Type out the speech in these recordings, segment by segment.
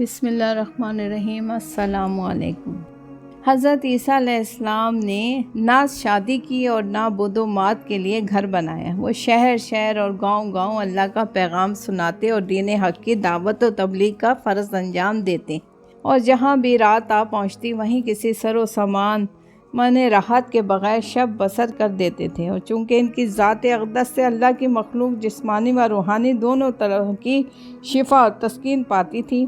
بسم اللہ الرحمن الرحیم۔ السلام علیکم۔ حضرت عیسیٰ علیہ السلام نے نہ شادی کی اور نہ بدھ و مات کے لیے گھر بنایا۔ وہ شہر شہر اور گاؤں گاؤں اللہ کا پیغام سناتے اور دین حق کی دعوت و تبلیغ کا فرض انجام دیتے، اور جہاں بھی رات آ پہنچتی وہیں کسی سر و سامان راحت کے بغیر شب بسر کر دیتے تھے۔ اور چونکہ ان کی ذات اقدس سے اللہ کی مخلوق جسمانی و روحانی دونوں طرح کی شفا اور تسکین پاتی تھی،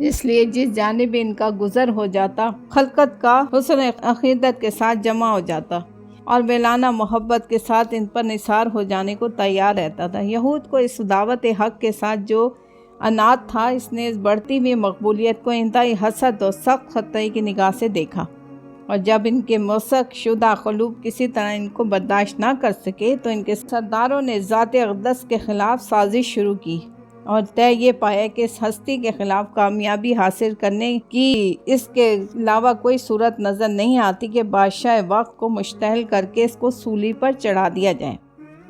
اس لیے جس جانب ان کا گزر ہو جاتا خلقت کا حسن عقیدت کے ساتھ جمع ہو جاتا اور ویلانہ محبت کے ساتھ ان پر نثار ہو جانے کو تیار رہتا تھا۔ یہود کو اس دعوت حق کے ساتھ جو عناد تھا، اس نے اس بڑھتی ہوئی مقبولیت کو انتہائی حسد اور سخت خطائی کی نگاہ سے دیکھا، اور جب ان کے مسخ شدہ قلوب کسی طرح ان کو برداشت نہ کر سکے تو ان کے سرداروں نے ذات اقدس کے خلاف سازش شروع کی اور طے یہ پایا کہ اس ہستی کے خلاف کامیابی حاصل کرنے کی اس کے علاوہ کوئی صورت نظر نہیں آتی کہ بادشاہ وقت کو مشتعل کر کے اس کو سولی پر چڑھا دیا جائے۔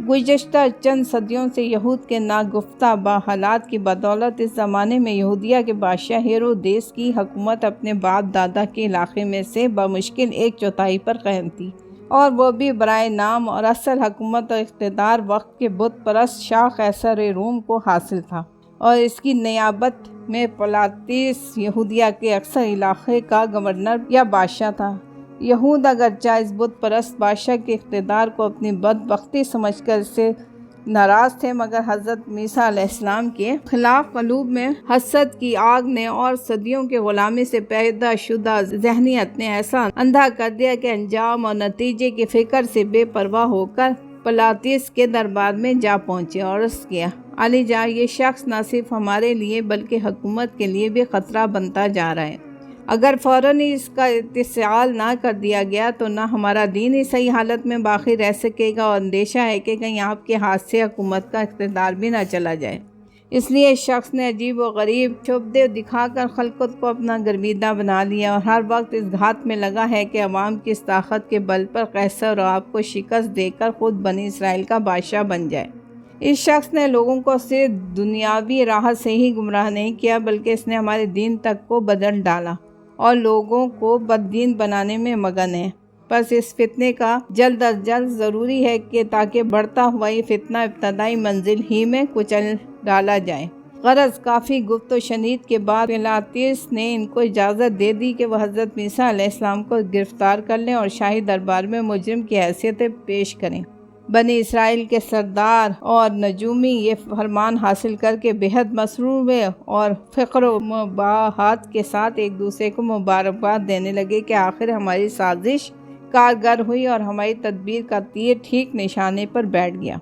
گزشتہ چند صدیوں سے یہود کے ناگفتہ حالات کی بدولت اس زمانے میں یہودیہ کے بادشاہ ہیرودیس کی حکومت اپنے باپ دادا کے علاقے میں سے بمشکل 1/4 پر قائم تھی، اور وہ بھی برائے نام، اور اصل حکومت اور اقتدار وقت کے بت پرست شاہ قیصر روم کو حاصل تھا، اور اس کی نیابت میں پلاطیس یہودیہ کے اکثر علاقے کا گورنر یا بادشاہ تھا۔ یہود اگرچہ اس بت پرست بادشاہ کے اقتدار کو اپنی بدبختی سمجھ کر سے ناراض تھے، مگر حضرت عیسیٰ علیہ السلام کے خلاف قلوب میں حسد کی آگ نے اور صدیوں کے غلامی سے پیدا شدہ ذہنیت نے ایسا اندھا کر دیا کہ انجام اور نتیجے کی فکر سے بے پرواہ ہو کر پلاطیس کے دربار میں جا پہنچے اور عرض کیا، علی جاں، یہ شخص نہ صرف ہمارے لیے بلکہ حکومت کے لیے بھی خطرہ بنتا جا رہا ہے۔ اگر فوراً ہی اس کا اتصال نہ کر دیا گیا تو نہ ہمارا دین ہی صحیح حالت میں باقی رہ سکے گا، اور اندیشہ ہے کہ کہیں آپ کے ہاتھ سے حکومت کا اقتدار بھی نہ چلا جائے۔ اس لیے اس شخص نے عجیب و غریب شبدے دکھا کر خلقت کو اپنا گرویدہ بنا لیا، اور ہر وقت اس گھات میں لگا ہے کہ عوام کی اس طاقت کے بل پر قیصر اور آپ کو شکست دے کر خود بنی اسرائیل کا بادشاہ بن جائے۔ اس شخص نے لوگوں کو صرف دنیاوی راہ سے ہی گمراہ نہیں کیا، بلکہ اس نے ہمارے دین تک کو بدل ڈالا اور لوگوں کو بددین بنانے میں مگن ہے۔ بس اس فتنے کا جلد از جلد ضروری ہے کہ تاکہ بڑھتا ہوا یہ فتنہ ابتدائی منزل ہی میں کچل ڈالا جائے۔ غرض کافی گفت و شنید کے بعد پلاطیس نے ان کو اجازت دے دی کہ وہ حضرت عیسیٰ علیہ السلام کو گرفتار کر لیں اور شاہی دربار میں مجرم کی حیثیت پیش کریں۔ بنی اسرائیل کے سردار اور نجومی یہ فرمان حاصل کر کے بہت مسرور ہوئے اور فخر و مباحات کے ساتھ ایک دوسرے کو مبارکباد دینے لگے کہ آخر ہماری سازش کارگر ہوئی اور ہماری تدبیر کا تیر ٹھیک نشانے پر بیٹھ گیا،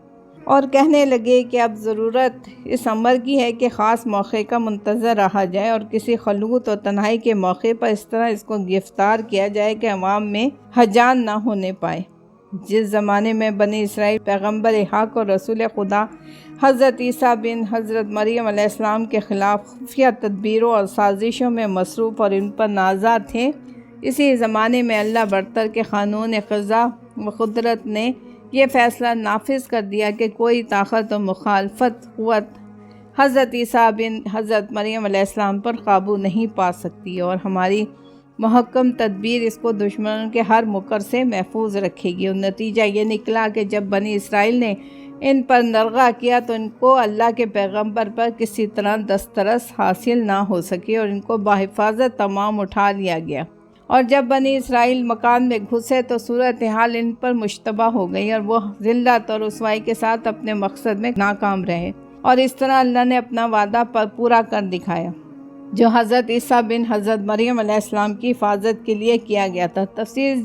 اور کہنے لگے کہ اب ضرورت اس امر کی ہے کہ خاص موقع کا منتظر رہا جائے اور کسی خلوت اور تنہائی کے موقع پر اس طرح اس کو گرفتار کیا جائے کہ عوام میں ہجان نہ ہونے پائے۔ جس زمانے میں بنی اسرائیل پیغمبر حق اور رسول خدا حضرت عیسیٰ بن حضرت مریم علیہ السلام کے خلاف خفیہ تدبیروں اور سازشوں میں مصروف اور ان پر نازا تھے، اسی زمانے میں اللہ برتر کے قانون قضا و قدرت نے یہ فیصلہ نافذ کر دیا کہ کوئی طاقت و مخالفت قوت حضرت عیسیٰ بن حضرت مریم علیہ السلام پر قابو نہیں پا سکتی، اور ہماری محکم تدبیر اس کو دشمنوں کے ہر مکر سے محفوظ رکھے گی۔ اور نتیجہ یہ نکلا کہ جب بنی اسرائیل نے ان پر نرغہ کیا تو ان کو اللہ کے پیغمبر پر کسی طرح دسترس حاصل نہ ہو سکی اور ان کو بحفاظت تمام اٹھا لیا گیا، اور جب بنی اسرائیل مکان میں گھسے تو صورتحال ان پر مشتبہ ہو گئی اور وہ ذلت اور رسوائی کے ساتھ اپنے مقصد میں ناکام رہے، اور اس طرح اللہ نے اپنا وعدہ پر پورا کر دکھایا جو حضرت عیسیٰ بن حضرت مریم علیہ السلام کی حفاظت کے لیے کیا گیا تھا۔ تفسیر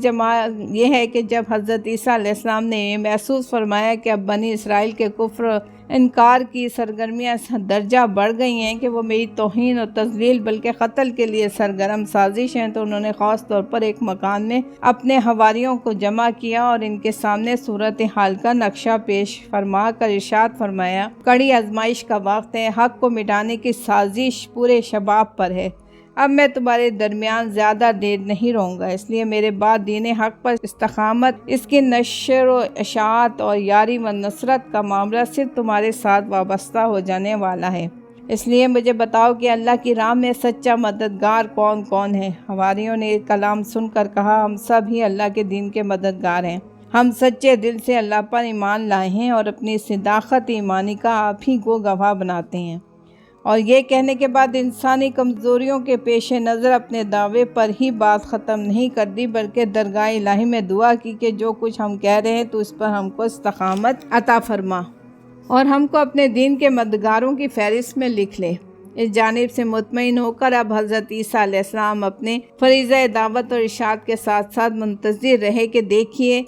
یہ ہے کہ جب حضرت عیسیٰ علیہ السلام نے یہ محسوس فرمایا کہ اب بنی اسرائیل کے کفر انکار کی سرگرمیاں درجہ بڑھ گئی ہیں کہ وہ میری توہین اور تذلیل بلکہ قتل کے لیے سرگرم سازش ہیں، تو انہوں نے خاص طور پر ایک مکان میں اپنے حواریوں کو جمع کیا اور ان کے سامنے صورتحال کا نقشہ پیش فرما کر ارشاد فرمایا، کڑی آزمائش کا وقت ہے، حق کو مٹانے کی سازش پورے شباب پر ہے، اب میں تمہارے درمیان زیادہ دیر نہیں رہوں گا، اس لیے میرے بعد دین حق پر استقامت، اس کی نشر و اشاعت اور یاری و نصرت کا معاملہ صرف تمہارے ساتھ وابستہ ہو جانے والا ہے۔ اس لیے مجھے بتاؤ کہ اللہ کی راہ میں سچا مددگار کون کون ہے؟ حواریوں نے ایک کلام سن کر کہا، ہم سب ہی اللہ کے دین کے مددگار ہیں۔ ہم سچے دل سے اللہ پر ایمان لائے ہیں اور اپنی صداقت ایمانی کا آپ ہی کو گواہ بناتے ہیں۔ اور یہ کہنے کے بعد انسانی کمزوریوں کے پیش نظر اپنے دعوے پر ہی بات ختم نہیں کر دی، بلکہ درگاہ الہی میں دعا کی کہ جو کچھ ہم کہہ رہے ہیں تو اس پر ہم کو استقامت عطا فرما اور ہم کو اپنے دین کے مددگاروں کی فہرست میں لکھ لے۔ اس جانب سے مطمئن ہو کر اب حضرت عیسیٰ علیہ السلام اپنے فریضہ دعوت اور ارشاد کے ساتھ ساتھ منتظر رہے کہ دیکھیے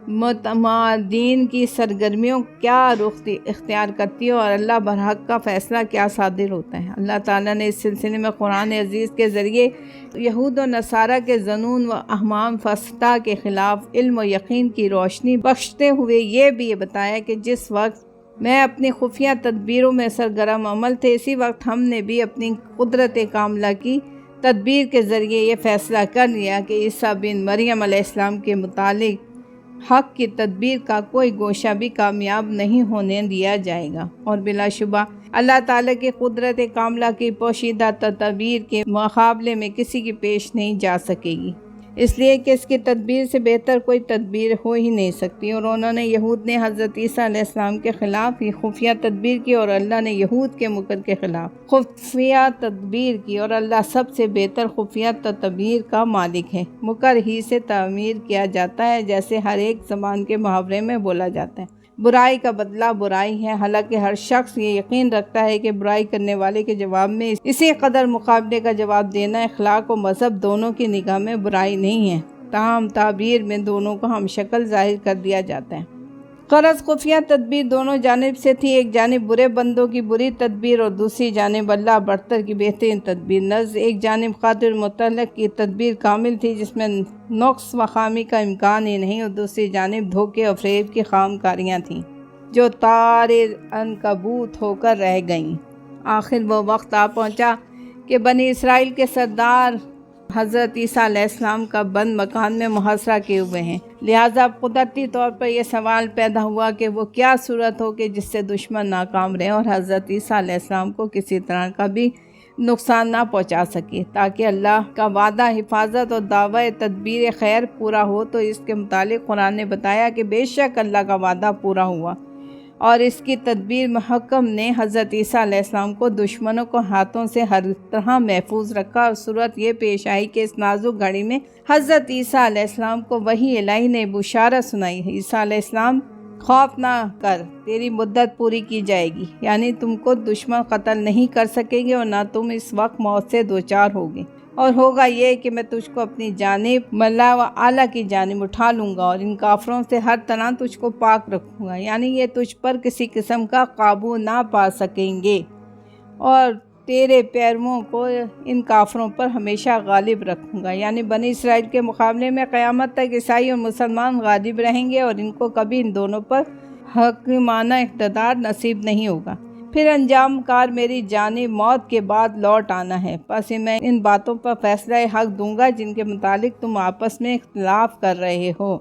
متمادین کی سرگرمیوں کیا رخ اختیار کرتی ہے اور اللہ برحق کا فیصلہ کیا صادر ہوتا ہے۔ اللہ تعالیٰ نے اس سلسلے میں قرآن عزیز کے ذریعے یہود و نصارہ کے ظنون و احکام فاسدہ کے خلاف علم و یقین کی روشنی بخشتے ہوئے یہ بھی بتایا کہ جس وقت میں اپنی خفیہ تدبیروں میں سرگرم عمل تھے، اسی وقت ہم نے بھی اپنی قدرت کاملہ کی تدبیر کے ذریعے یہ فیصلہ کر لیا کہ عیسیٰ بن مریم علیہ السلام کے متعلق حق کی تدبیر کا کوئی گوشہ بھی کامیاب نہیں ہونے دیا جائے گا، اور بلا شبہ اللہ تعالیٰ کی قدرت کاملہ کی پوشیدہ تدبیر کے مقابلے میں کسی کی پیش نہیں جا سکے گی، اس لیے کہ اس کی تدبیر سے بہتر کوئی تدبیر ہو ہی نہیں سکتی۔ اور انہوں نے یہود نے حضرت عیسیٰ علیہ السلام کے خلاف ہی خفیہ تدبیر کی اور اللہ نے یہود کے مکر کے خلاف خفیہ تدبیر کی، اور اللہ سب سے بہتر خفیہ تدبیر کا مالک ہے۔ مکر ہی سے تعمیر کیا جاتا ہے، جیسے ہر ایک زبان کے محاورے میں بولا جاتا ہے، برائی کا بدلہ برائی ہے۔ حالانکہ ہر شخص یہ یقین رکھتا ہے کہ برائی کرنے والے کے جواب میں اسی قدر مقابلے کا جواب دینا اخلاق و مذہب دونوں کی نگاہ میں برائی نہیں ہے، تاہم تعبیر میں دونوں کو ہم شکل ظاہر کر دیا جاتا ہے۔ غرض خفیہ تدبیر دونوں جانب سے تھی، ایک جانب برے بندوں کی بری تدبیر اور دوسری جانب اللہ برتر کی بہترین تدبیر۔ نز ایک جانب قادر مطلق کی تدبیر کامل تھی جس میں نقص و خامی کا امکان ہی نہیں، اور دوسری جانب دھوکے اور فریب کی خام کاریاں تھیں جو تار عنکبوت ہو کر رہ گئیں۔ آخر وہ وقت آ پہنچا کہ بنی اسرائیل کے سردار حضرت عیسیٰ علیہ السلام کا بند مکان میں محاصرہ کیے ہوئے ہیں، لہٰذا قدرتی طور پر یہ سوال پیدا ہوا کہ وہ کیا صورت ہو کہ جس سے دشمن ناکام رہے اور حضرت عیسیٰ علیہ السلام کو کسی طرح کا بھی نقصان نہ پہنچا سکے، تاکہ اللہ کا وعدہ حفاظت اور دعوی تدبیر خیر پورا ہو۔ تو اس کے متعلق قرآن نے بتایا کہ بے شک اللہ کا وعدہ پورا ہوا اور اس کی تدبیر محکم نے حضرت عیسیٰ علیہ السلام کو دشمنوں کو ہاتھوں سے ہر طرح محفوظ رکھا، اور صورت یہ پیش آئی کہ اس نازک گھڑی میں حضرت عیسیٰ علیہ السلام کو وحی الہی نے بشارت سنائی، عیسیٰ علیہ السلام خوف نہ کر، تیری مدت پوری کی جائے گی، یعنی تم کو دشمن قتل نہیں کر سکے گے اور نہ تم اس وقت موت سے دوچار ہوگے، اور ہوگا یہ کہ میں تجھ کو اپنی جانب ملا و اعلیٰ کی جانب اٹھا لوں گا اور ان کافروں سے ہر طرح تجھ کو پاک رکھوں گا، یعنی یہ تجھ پر کسی قسم کا قابو نہ پا سکیں گے، اور تیرے پیرووں کو ان کافروں پر ہمیشہ غالب رکھوں گا، یعنی بنی اسرائیل کے مقابلے میں قیامت تک عیسائی اور مسلمان غالب رہیں گے اور ان کو کبھی ان دونوں پر حاکمانہ اقتدار نصیب نہیں ہوگا۔ پھر انجام کار میری جانب موت کے بعد لوٹ آنا ہے، پس میں ان باتوں پر فیصلہ حق دوں گا جن کے متعلق تم آپس میں اختلاف کر رہے ہو۔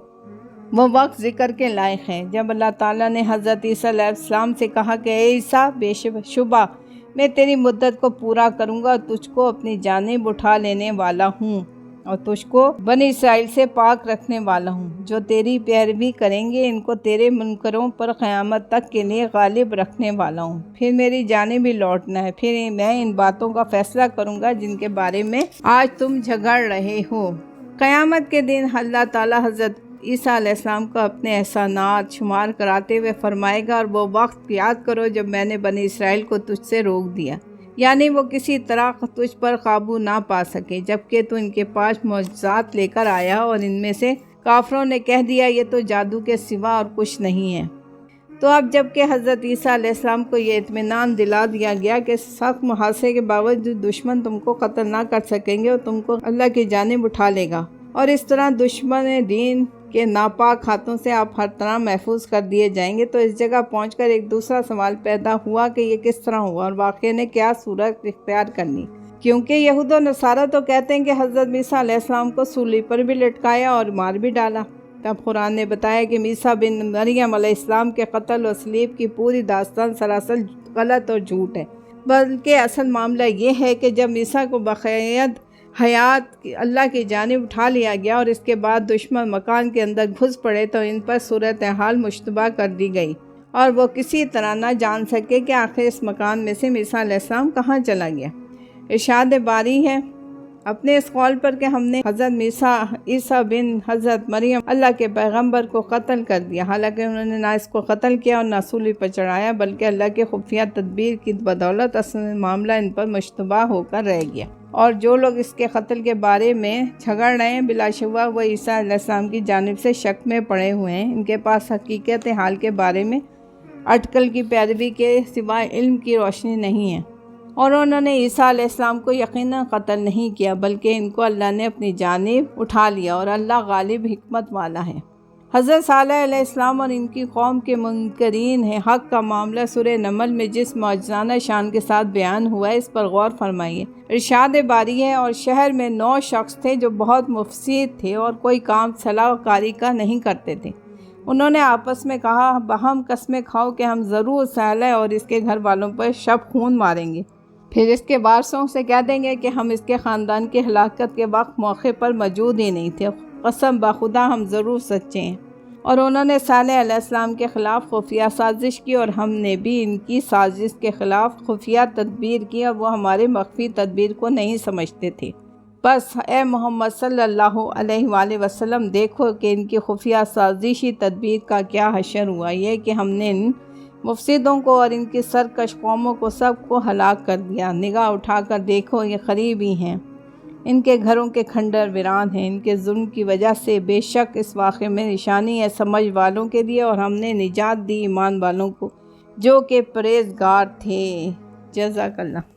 وہ وقت ذکر کے لائق ہے جب اللہ تعالیٰ نے حضرت عیسیٰ علیہ السلام سے کہا کہ اے عیسیٰ، بے شبہ میں تیری مدت کو پورا کروں گا اور تجھ کو اپنی جانب اٹھا لینے والا ہوں اور تجھ کو بنی اسرائیل سے پاک رکھنے والا ہوں۔ جو تیری پیروی کریں گے ان کو تیرے منکروں پر قیامت تک کے لیے غالب رکھنے والا ہوں، پھر میری جانب ہی لوٹنا ہے، پھر میں ان باتوں کا فیصلہ کروں گا جن کے بارے میں آج تم جھگڑ رہے ہو۔ قیامت کے دن اللہ تعالیٰ حضرت عیسیٰ علیہ السلام کو اپنے احسانات شمار کراتے ہوئے فرمائے گا، اور وہ وقت یاد کرو جب میں نے بنی اسرائیل کو تجھ سے روک دیا، یعنی وہ کسی طرح تجھ پر قابو نہ پا سکے، جبکہ تو ان کے پاس معجزات لے کر آیا اور ان میں سے کافروں نے کہہ دیا یہ تو جادو کے سوا اور کچھ نہیں ہے۔ تو اب جب کہ حضرت عیسیٰ علیہ السلام کو یہ اطمینان دلا دیا گیا کہ سخت محاصرے کے باوجود دشمن تم کو قتل نہ کر سکیں گے اور تم کو اللہ کی جانب اٹھا لے گا، اور اس طرح دشمن دین کے ناپاک ہاتھوں سے آپ ہر طرح محفوظ کر دیے جائیں گے، تو اس جگہ پہنچ کر ایک دوسرا سوال پیدا ہوا کہ یہ کس طرح ہوا اور واقعے نے کیا صورت اختیار کرنی، کیونکہ یہود و نصارہ تو کہتے ہیں کہ حضرت عیسیٰ علیہ السلام کو سولی پر بھی لٹکایا اور مار بھی ڈالا۔ تب قرآن نے بتایا کہ عیسیٰ بن مریم علیہ السلام کے قتل و صلیب کی پوری داستان سراسر غلط اور جھوٹ ہے۔ بلکہ اصل معاملہ یہ ہے کہ جب عیسیٰ کو بقید حیات اللہ کی جانب اٹھا لیا گیا اور اس کے بعد دشمن مکان کے اندر گھس پڑے تو ان پر صورتحال مشتبہ کر دی گئی اور وہ کسی طرح نہ جان سکے کہ آخر اس مکان میں سے عیسیٰ علیہ السلام کہاں چلا گیا۔ ارشاد باری ہے اپنے اس قول پر کہ ہم نے حضرت عیسیٰ بن حضرت مریم اللہ کے پیغمبر کو قتل کر دیا، حالانکہ انہوں نے نہ اس کو قتل کیا اور نہ صلیب پر چڑھایا، بلکہ اللہ کے خفیہ تدبیر کی بدولت اصل معاملہ ان پر مشتبہ ہو کر رہ گیا، اور جو لوگ اس کے قتل کے بارے میں جھگڑ رہے ہیں بلا شبہ وہ عیسیٰ علیہ السلام کی جانب سے شک میں پڑے ہوئے ہیں۔ ان کے پاس حقیقت حال کے بارے میں اٹکل کی پیروی کے سوائے علم کی روشنی نہیں ہے، اور انہوں نے عیسیٰ علیہ السلام کو یقیناً قتل نہیں کیا، بلکہ ان کو اللہ نے اپنی جانب اٹھا لیا، اور اللہ غالب حکمت والا ہے۔ حضرت صالح علیہ السلام اور ان کی قوم کے منکرین ہیں حق کا معاملہ سورہ نمل میں جس معجزانہ شان کے ساتھ بیان ہوا ہے اس پر غور فرمائیے۔ ارشاد باری ہے اور شہر میں 9 شخص تھے جو بہت مفسد تھے اور کوئی کام صلاح کاری کا نہیں کرتے تھے۔ انہوں نے آپس میں کہا باہم قسمیں کھاؤ کہ ہم ضرور صالح اور اس کے گھر والوں پر شب خون ماریں گے، پھر اس کے وارثوں سے کہہ دیں گے کہ ہم اس کے خاندان کی ہلاکت کے وقت موقع پر موجود ہی نہیں تھے، قسم بخدا ہم ضرور سچے ہیں۔ اور انہوں نے صالح علیہ السلام کے خلاف خفیہ سازش کی، اور ہم نے بھی ان کی سازش کے خلاف خفیہ تدبیر کی، اور وہ ہمارے مخفی تدبیر کو نہیں سمجھتے تھے۔ بس اے محمد صلی اللہ علیہ وآلہ وسلم دیکھو کہ ان کی خفیہ سازشی تدبیر کا کیا حشر ہوا، یہ کہ ہم نے ان مفسدوں کو اور ان کی سرکش قوموں کو سب کو ہلاک کر دیا۔ نگاہ اٹھا کر دیکھو یہ قریب ہی ہیں، ان کے گھروں کے کھنڈر ویران ہیں، ان کے ظلم کی وجہ سے بے شک اس واقعے میں نشانی ہے سمجھ والوں کے لیے، اور ہم نے نجات دی ایمان والوں کو جو کہ پرہیزگار تھے۔ جزاک اللہ۔